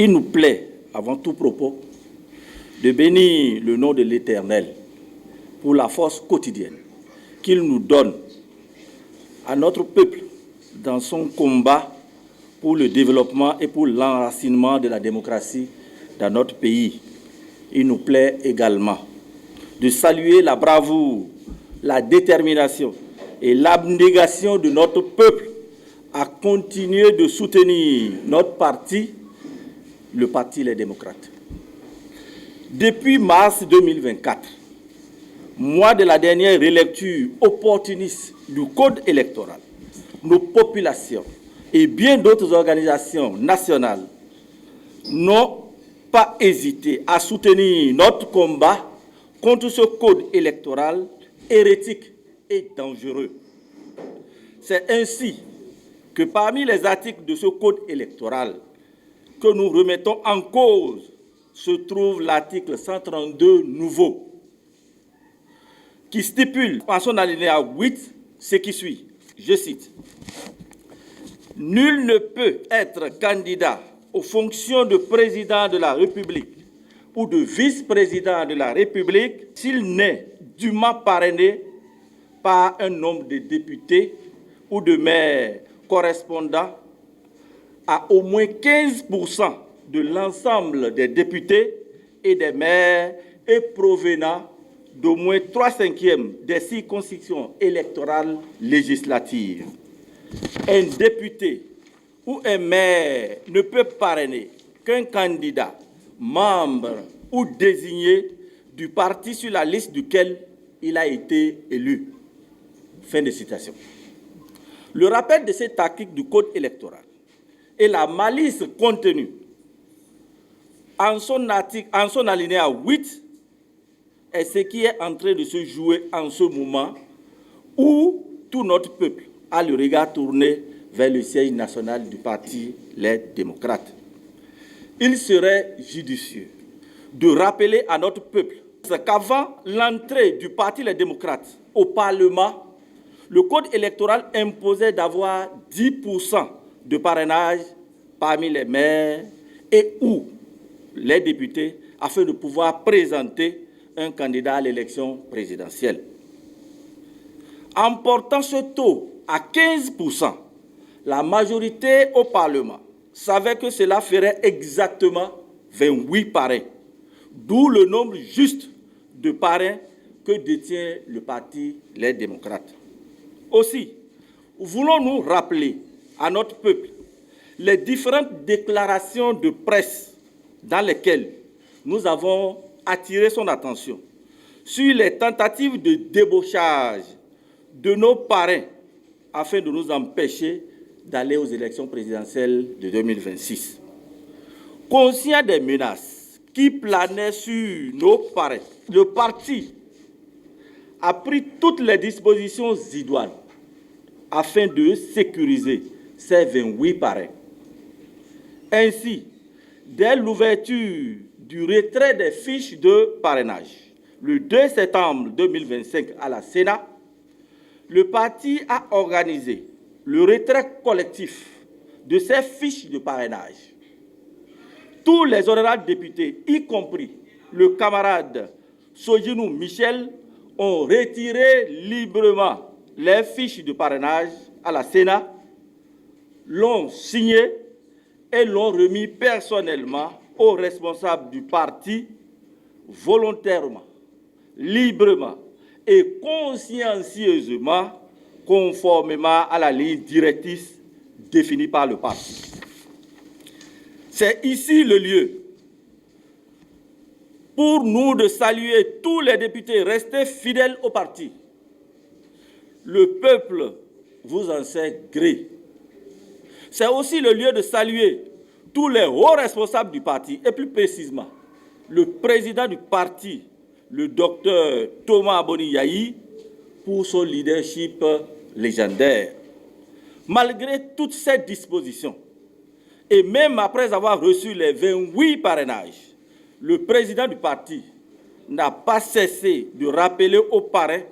Il nous plaît, avant tout propos, de bénir le nom de l'Éternel pour la force quotidienne qu'il nous donne à notre peuple dans son combat pour le développement et pour l'enracinement de la démocratie dans notre pays. Il nous plaît également de saluer la bravoure, la détermination et l'abnégation de notre peuple à continuer de soutenir notre parti, le Parti Les Démocrates. Depuis mars 2024, mois de la dernière relecture opportuniste du Code électoral, nos populations et bien d'autres organisations nationales n'ont pas hésité à soutenir notre combat contre ce code électoral hérétique et dangereux. C'est ainsi que parmi les articles de ce code électoral que nous remettons en cause se trouve l'article 132 nouveau, qui stipule en son alinéa 8 ce qui suit. Je cite. « Nul ne peut être candidat aux fonctions de président de la République ou de vice-président de la République s'il n'est dûment parrainé par un nombre de députés ou de maires correspondant à au moins 15% de l'ensemble des députés et des maires et provenant d'au moins 3/5 des circonscriptions électorales législatives. Un député ou un maire ne peut parrainer qu'un candidat, membre ou désigné du parti sur la liste duquel il a été élu. » Fin de citation. Le rappel de cet article du Code électoral et la malice contenue en son alinéa 8 est ce qui est en train de se jouer en ce moment où tout notre peuple a le regard tourné vers le siège national du Parti Les Démocrates. Il serait judicieux de rappeler à notre peuple qu'avant l'entrée du Parti Les Démocrates au Parlement, le Code électoral imposait d'avoir 10% de parrainage parmi les maires et ou les députés afin de pouvoir présenter un candidat à l'élection présidentielle. En portant ce taux à 15%, la majorité au Parlement savait que cela ferait exactement 28 parrains, d'où le nombre juste de parrains que détient le Parti Les Démocrates. Aussi, voulons-nous rappeler à notre peuple les différentes déclarations de presse dans lesquelles nous avons attiré son attention sur les tentatives de débauchage de nos parrains afin de nous empêcher d'aller aux élections présidentielles de 2026. Conscient des menaces qui planaient sur nos parrains, le parti a pris toutes les dispositions idoines afin de sécuriser ces 28 parrains. Ainsi, dès l'ouverture du retrait des fiches de parrainage, le 2 septembre 2025 à la Sénat, le parti a organisé le retrait collectif de ces fiches de parrainage. Tous les honorables députés, y compris le camarade Sojinou Michel, ont retiré librement les fiches de parrainage à la Sénat, l'ont signé et l'ont remis personnellement aux responsables du parti volontairement, librement et consciencieusement, conformément à la ligne directrice définie par le parti. C'est ici le lieu pour nous de saluer tous les députés restés fidèles au parti. Le peuple vous en sait gré. C'est aussi le lieu de saluer tous les hauts responsables du parti, et plus précisément, le président du parti, le docteur Thomas Aboni-Yahi, pour son leadership légendaire. Malgré toutes ces dispositions, et même après avoir reçu les 28 parrainages, le président du parti n'a pas cessé de rappeler aux parrains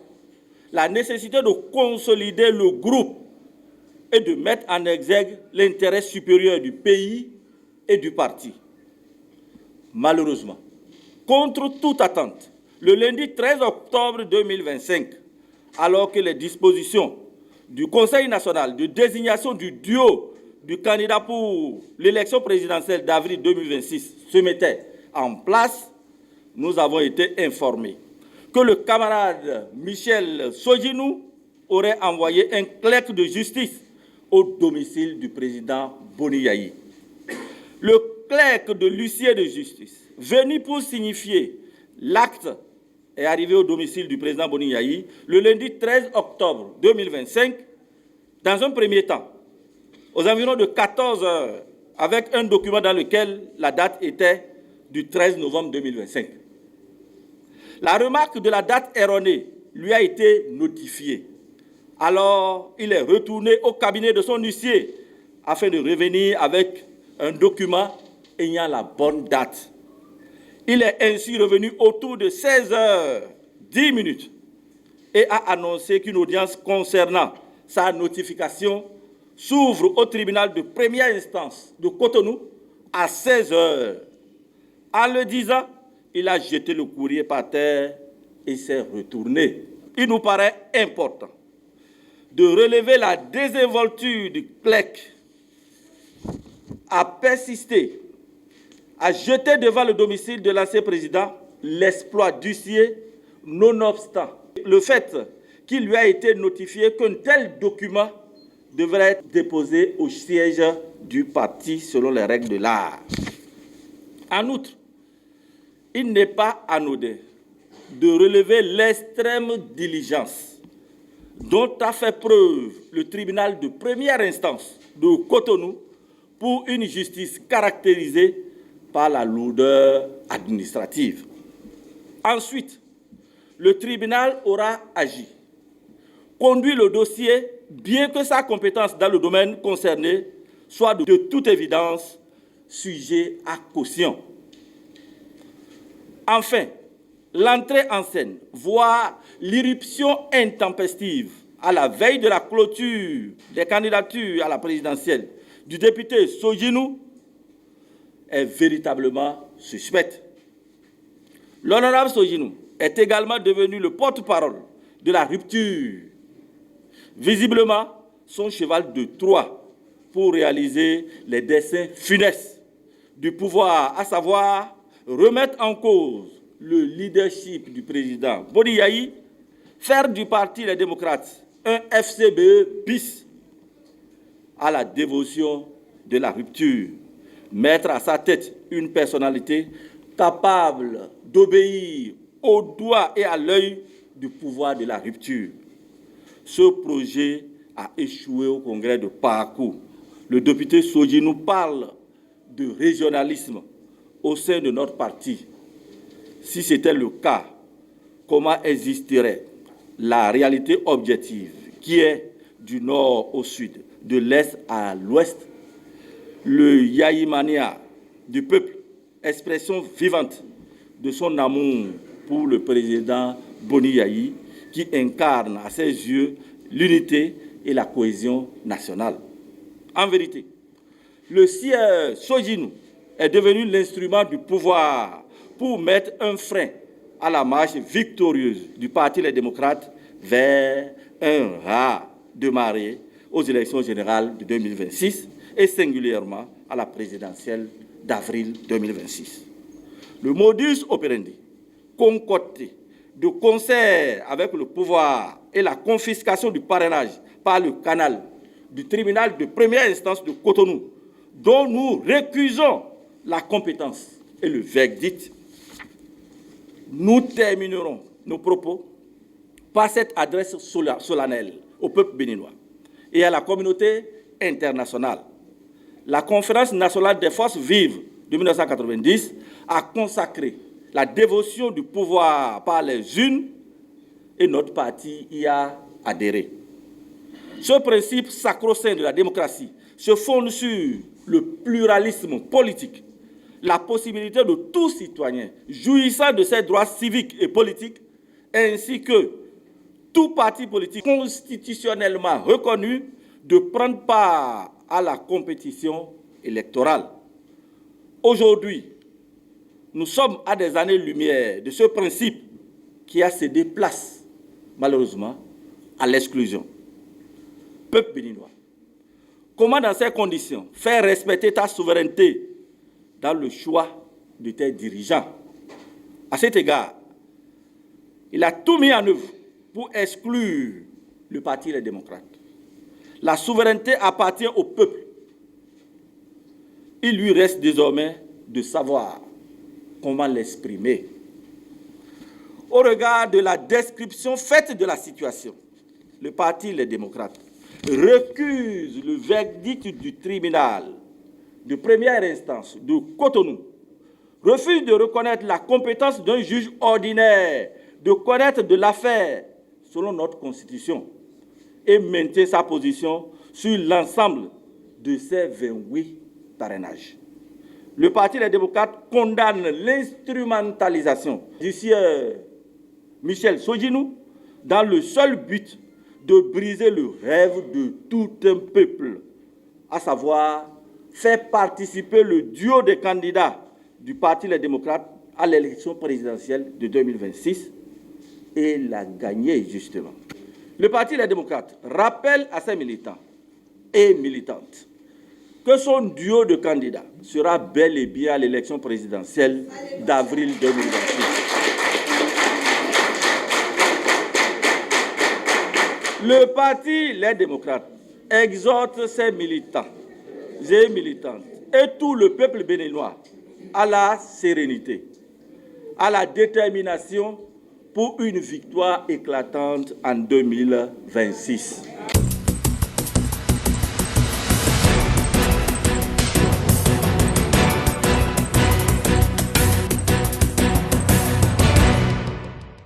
la nécessité de consolider le groupe et de mettre en exergue l'intérêt supérieur du pays et du parti. Malheureusement, contre toute attente, le lundi 13 octobre 2025, alors que les dispositions du Conseil national de désignation du duo du candidat pour l'élection présidentielle d'avril 2026 se mettaient en place, nous avons été informés que le camarade Michel Soghinou aurait envoyé un clerc de justice au domicile du président Boni Yayi. Le clerc de l'huissier de justice, venu pour signifier l'acte, est arrivé au domicile du président Boni Yayi le lundi 13 octobre 2025, dans un premier temps, aux environs de 14 heures, avec un document dans lequel la date était du 13 novembre 2025. La remarque de la date erronée lui a été notifiée. Alors, il est retourné au cabinet de son huissier afin de revenir avec un document ayant la bonne date. Il est ainsi revenu autour de 16h10 et a annoncé qu'une audience concernant sa notification s'ouvre au tribunal de première instance de Cotonou à 16h. En le disant, il a jeté le courrier par terre et s'est retourné. Il nous paraît important de relever la désinvolture du clerc à persister, à jeter devant le domicile de l'ancien président l'exploit d'huissier, nonobstant le fait qu'il lui a été notifié qu'un tel document devrait être déposé au siège du parti selon les règles de l'art. En outre, il n'est pas anodin de relever l'extrême diligence dont a fait preuve le tribunal de première instance de Cotonou pour une justice caractérisée par la lourdeur administrative. Ensuite, le tribunal aura agi, conduit le dossier, bien que sa compétence dans le domaine concerné soit de toute évidence sujet à caution. Enfin, l'entrée en scène, voire l'irruption intempestive à la veille de la clôture des candidatures à la présidentielle du député Soghinou est véritablement suspecte. L'honorable Soghinou est également devenu le porte-parole de la rupture, visiblement son cheval de Troie pour réaliser les desseins funestes du pouvoir, à savoir remettre en cause le leadership du président Boni Yayi, faire du parti Les Démocrates un FCBE bis à la dévotion de la rupture, mettre à sa tête une personnalité capable d'obéir au doigt et à l'œil du pouvoir de la rupture. Ce projet a échoué au congrès de Parakou. Le député Soghinou parle de régionalisme au sein de notre parti. Si c'était le cas, comment existerait la réalité objective qui est du nord au sud, de l'est à l'ouest? Le Yaïmania du peuple, expression vivante de son amour pour le président Boni Yayi, qui incarne à ses yeux l'unité et la cohésion nationale. En vérité, le sieur Soghinou est devenu l'instrument du pouvoir pour mettre un frein à la marche victorieuse du Parti Les Démocrates vers un raz de marée aux élections générales de 2026 et singulièrement à la présidentielle d'avril 2026. Le modus operandi, concocté de concert avec le pouvoir et la confiscation du parrainage par le canal du tribunal de première instance de Cotonou, dont nous récusons la compétence et le verdict, nous terminerons nos propos par cette adresse solennelle au peuple béninois et à la communauté internationale. La Conférence nationale des forces vives de 1990 a consacré la dévotion du pouvoir par les unes et notre parti y a adhéré. Ce principe sacro-saint de la démocratie se fonde sur le pluralisme politique, la possibilité de tout citoyen jouissant de ses droits civiques et politiques, ainsi que tout parti politique constitutionnellement reconnu de prendre part à la compétition électorale. Aujourd'hui, Nous sommes à des années-lumière de ce principe qui a cédé place, malheureusement, à l'exclusion. Peuple béninois, comment dans ces conditions faire respecter ta souveraineté dans le choix de tes dirigeants? À cet égard, il a tout mis en œuvre pour exclure le Parti des démocrates. La souveraineté appartient au peuple. Il lui reste désormais de savoir comment l'exprimer. Au regard de la description faite de la situation, le Parti des démocrates recuse le verdict du tribunal de première instance de Cotonou, refuse de reconnaître la compétence d'un juge ordinaire de connaître de l'affaire selon notre Constitution et maintient sa position sur l'ensemble de ces 28 parrainages. Le Parti des démocrates condamne l'instrumentalisation du sieur Michel Sodjinou dans le seul but de briser le rêve de tout un peuple, à savoir faire participer le duo des candidats du Parti des démocrates à l'élection présidentielle de 2026 et la gagner justement. Le Parti des démocrates rappelle à ses militants et militantes que son duo de candidats sera bel et bien à l'élection présidentielle d'avril 2026. Le Parti Les démocrates exhorte ses militants et militantes et tout le peuple béninois à la sérénité, à la détermination pour une victoire éclatante en 2026.